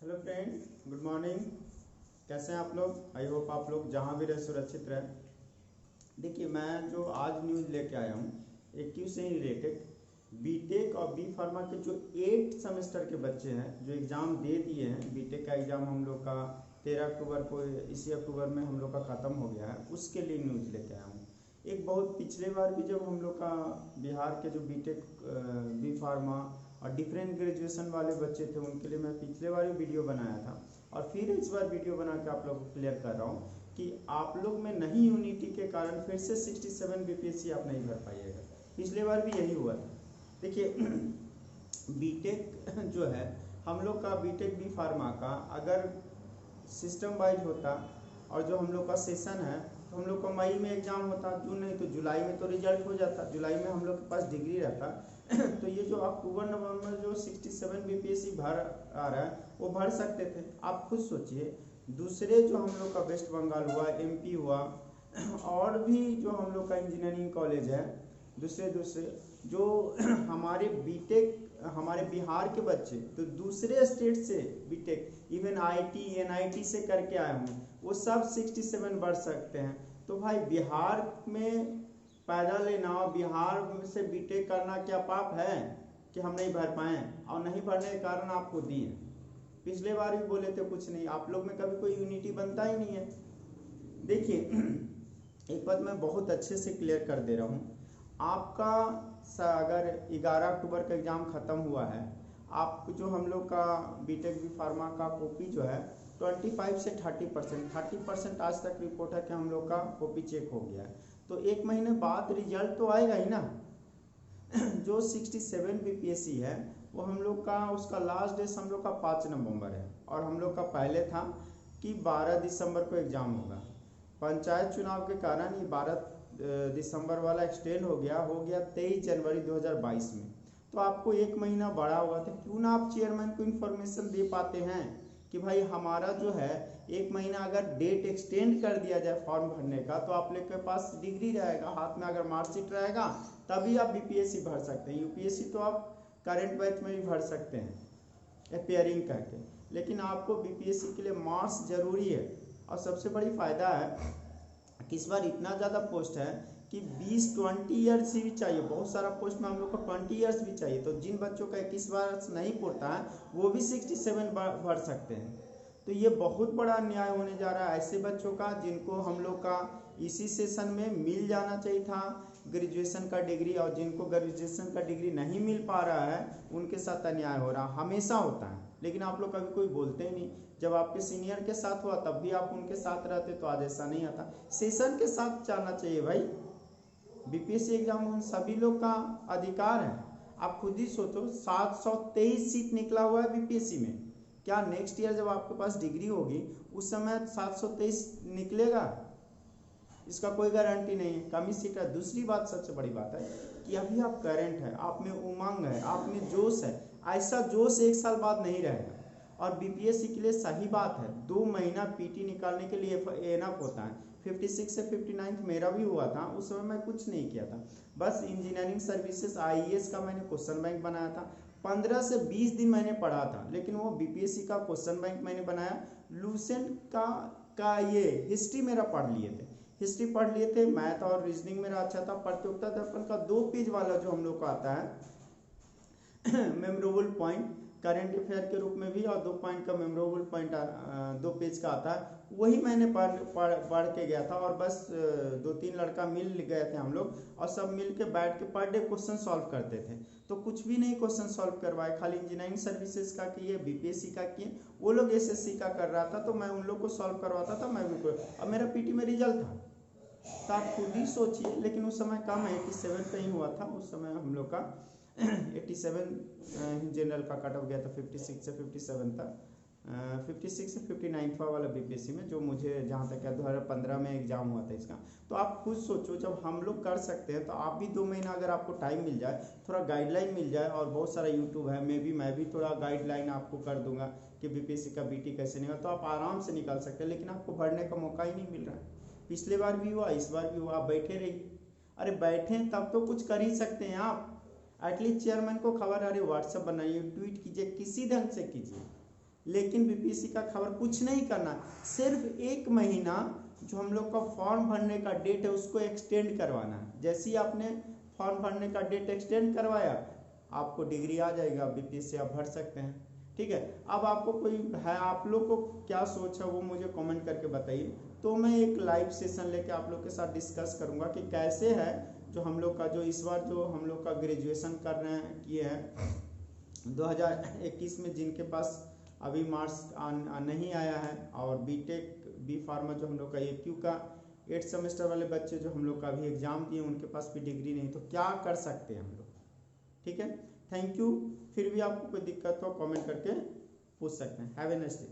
Hello friends, good morning. कैसे हैं आप लोग? आई होप आप लोग जहाँ भी रहे सुरक्षित रहे। देखिए, मैं जो आज न्यूज़ लेके आया हूँ एक क्यू से रिलेटेड बीटेक और बी फार्मा के जो 8 सेमेस्टर के बच्चे हैं जो एग्ज़ाम दे दिए हैं। बीटेक का एग्ज़ाम हम लोग का 13 अक्टूबर को, इसी अक्टूबर में हम लोग का ख़त्म हो गया है, उसके लिए न्यूज़ लेके आया हूँ। एक बहुत पिछले बार भी जब हम लोग का बिहार के जो बीटेक बी फार्मा और डिफरेंट ग्रेजुएशन वाले बच्चे थे उनके लिए मैं पिछले बार भी वीडियो बनाया था और फिर इस बार वीडियो बना के आप लोगों को क्लियर कर रहा हूँ कि आप लोग में नहीं यूनिटी के कारण फिर से 67 बीपीएससी आप नहीं भर पाइएगा। पिछले बार भी यही हुआ था। देखिए बीटेक जो है हम लोग का बीटेक बी फार्मा का अगर सिस्टम वाइज होता और जो हम लोग का सेशन है तो हम लोग का मई में एग्जाम होता, जून नहीं तो जुलाई में तो रिजल्ट हो जाता, जुलाई में हम लोग के पास डिग्री रहता। तो ये जो अक्टूबर नवंबर जो 67 बीपीएससी भर आ रहा है वो भर सकते थे। आप खुद सोचिए, दूसरे जो हम लोग का वेस्ट बंगाल हुआ, एमपी हुआ और भी जो हम लोग का इंजीनियरिंग कॉलेज है, दूसरे जो हमारे बीटेक हमारे बिहार के बच्चे तो दूसरे स्टेट से बीटेक इवन आईटी एनआईटी से करके आए होंगे, वो सब 67 बढ़ सकते हैं। तो भाई बिहार में पैदा लेना और बिहार से बीटेक करना क्या पाप है कि हम नहीं भर पाए? और नहीं भरने के कारण आपको दिए। पिछले बार भी बोले थे कुछ नहीं, आप लोग में कभी कोई यूनिटी बनता ही नहीं है। देखिए एक बात मैं बहुत अच्छे से क्लियर कर दे रहा हूँ, आपका अगर 11 अक्टूबर का एग्ज़ाम ख़त्म हुआ है, आप जो हम लोग का बीटेक बी फार्मा का कॉपी जो है 25 से 30% आज तक रिपोर्ट है कि हम लोग का कॉपी चेक हो गया है। तो एक महीने बाद रिजल्ट तो आएगा ही ना। जो 67 बीपीएससी है वो हम लोग का उसका लास्ट डेट हम लोग का 5 नवंबर है और हम लोग का पहले था कि 12 दिसंबर को एग्ज़ाम होगा। पंचायत चुनाव के कारण ये 12 दिसंबर वाला एक्सटेंड हो गया 23 जनवरी 2022 में। तो आपको एक महीना बढ़ा हुआ था, क्यों ना आप चेयरमैन को इन्फॉर्मेशन दे पाते हैं कि भाई हमारा जो है एक महीना अगर डेट एक्सटेंड कर दिया जाए फॉर्म भरने का तो आप लोग के पास डिग्री रहेगा, हाथ में अगर मार्कशीट रहेगा तभी आप बीपीएससी भर सकते हैं। यूपीएससी तो आप करंट बैच में भी भर सकते हैं अपेयरिंग करके, लेकिन आपको बीपीएससी के लिए मार्क्स जरूरी है। और सबसे बड़ी फ़ायदा है कि इस बार इतना ज़्यादा पोस्ट है कि 20-20 ईयर्स भी चाहिए, बहुत सारा पोस्ट में हम लोग को 20 ईयर्स भी चाहिए। तो जिन बच्चों का 21 वर्ष नहीं पूरता है वो भी 67 भर सकते हैं। तो ये बहुत बड़ा अन्याय होने जा रहा है ऐसे बच्चों का जिनको हम लोग का इसी सेशन में मिल जाना चाहिए था ग्रेजुएशन का डिग्री, और जिनको ग्रेजुएशन का डिग्री नहीं मिल पा रहा है उनके साथ अन्याय हो रहा हमेशा होता है। लेकिन आप लोग कभी कोई बोलते ही नहीं। जब आपके सीनियर के साथ हुआ तब भी आप उनके साथ रहते तो आज ऐसा नहीं आता। सेशन के साथ जाना चाहिए भाई। बीपीएससी एग्जाम उन सभी लोग का अधिकार है। आप खुद ही सोचो 723 सीट निकला हुआ है बीपीएससी में। क्या नेक्स्ट ईयर जब आपके पास डिग्री होगी उस समय 723 निकलेगा? इसका कोई गारंटी नहीं है, कम ही सीट है। दूसरी बात, सबसे बड़ी बात है कि अभी आप करंट है, आप में उमंग है, आप में जोश है। ऐसा जोश एक साल बाद नहीं रहेगा। और बीपीएससी के लिए सही बात है 2 महीना पीटी निकालने के लिए एनफ होता है। 56 से 59 मेरा भी हुआ था, उस समय मैं कुछ नहीं किया था, बस इंजीनियरिंग सर्विसेज आईएएस का मैंने क्वेश्चन बैंक बनाया था। 15 से 20 दिन मैंने पढ़ा था, लेकिन वो बीपीएससी का क्वेश्चन बैंक मैंने बनाया। लूसेंट का ये हिस्ट्री मेरा पढ़ लिए थे, हिस्ट्री पढ़ लिए थे, मैथ और रीजनिंग मेरा अच्छा था। प्रतियोगिता दर्पण का 2 पेज वाला जो हम लोग को आता है मेमोरेबल पॉइंट करंट अफेयर के रूप में भी, और 2 पॉइंट का मेमोरेबल पॉइंट 2 पेज का आता है, वही मैंने पढ़ के गया था। और बस 2-3 लड़का मिल गए थे हम लोग और सब मिल के बैठ के पर डे क्वेश्चन सॉल्व करते थे। तो कुछ भी नहीं क्वेश्चन सॉल्व करवाए, खाली इंजीनियरिंग सर्विसेज का किए, बीपीएससी का किए, वो लोग एसएससी का कर रहा था तो मैं उन लोग को सॉल्व करवाता था। मैं भी, अब मेरा पीटी में रिजल्ट था तो आप खुद ही सोचिए। लेकिन उस समय कम 87 पे ही हुआ था, उस समय हम लोग का 87 जनरल का कट ऑफ गया था, 56 से 57 तक, 56 से 59 वाला बीपीएससी में, जो मुझे जहाँ तक 2015 में एग्जाम हुआ था इसका। तो आप खुद सोचो, जब हम लोग कर सकते हैं तो आप भी 2 महीना अगर आपको टाइम मिल जाए, थोड़ा गाइडलाइन मिल जाए, और बहुत सारा यूट्यूब है, मैं भी थोड़ा गाइडलाइन आपको कर दूंगा कि बीपीएससी का बीटी कैसे निकाल, तो आप आराम से निकाल सकते हैं। लेकिन आपको भरने का मौका ही नहीं मिल रहा है। पिछले बार भी हुआ, इस बार भी हुआ, आप बैठे रहिए। अरे बैठे तब तो कुछ कर ही सकते हैं आप। एटलीस्ट चेयरमैन को खबर, अरे व्हाट्सएप बनाइए, ट्वीट कीजिए, किसी ढंग से कीजिए। लेकिन बीपीएससी का खबर कुछ नहीं करना, सिर्फ 1 महीना जो हम लोग का फॉर्म भरने का डेट है उसको एक्सटेंड करवाना है। जैसे ही आपने फॉर्म भरने का डेट एक्सटेंड करवाया आपको डिग्री आ जाएगा, बीपीएससी आप भर सकते हैं। ठीक है, अब आपको कोई है, आप लोग को क्या सोच है वो मुझे कमेंट करके बताइए, तो मैं एक लाइव सेशन लेके आप लोग के साथ डिस्कस करूंगा कि कैसे है जो हम लोग का जो इस बार जो हम लोग का ग्रेजुएशन कर रहे हैं किए हैं 2021 में, जिनके पास अभी मार्क्स नहीं आया है, और बीटेक बी फार्मा जो हम लोग का AQ का 8 सेमेस्टर वाले बच्चे जो हम लोग का अभी एग्जाम दिए उनके पास भी डिग्री नहीं, तो क्या कर सकते हैं हम लोग। ठीक है, थैंक यू। फिर भी आपको कोई दिक्कत हो कमेंट करके पूछ सकते हैं। Have a nice day.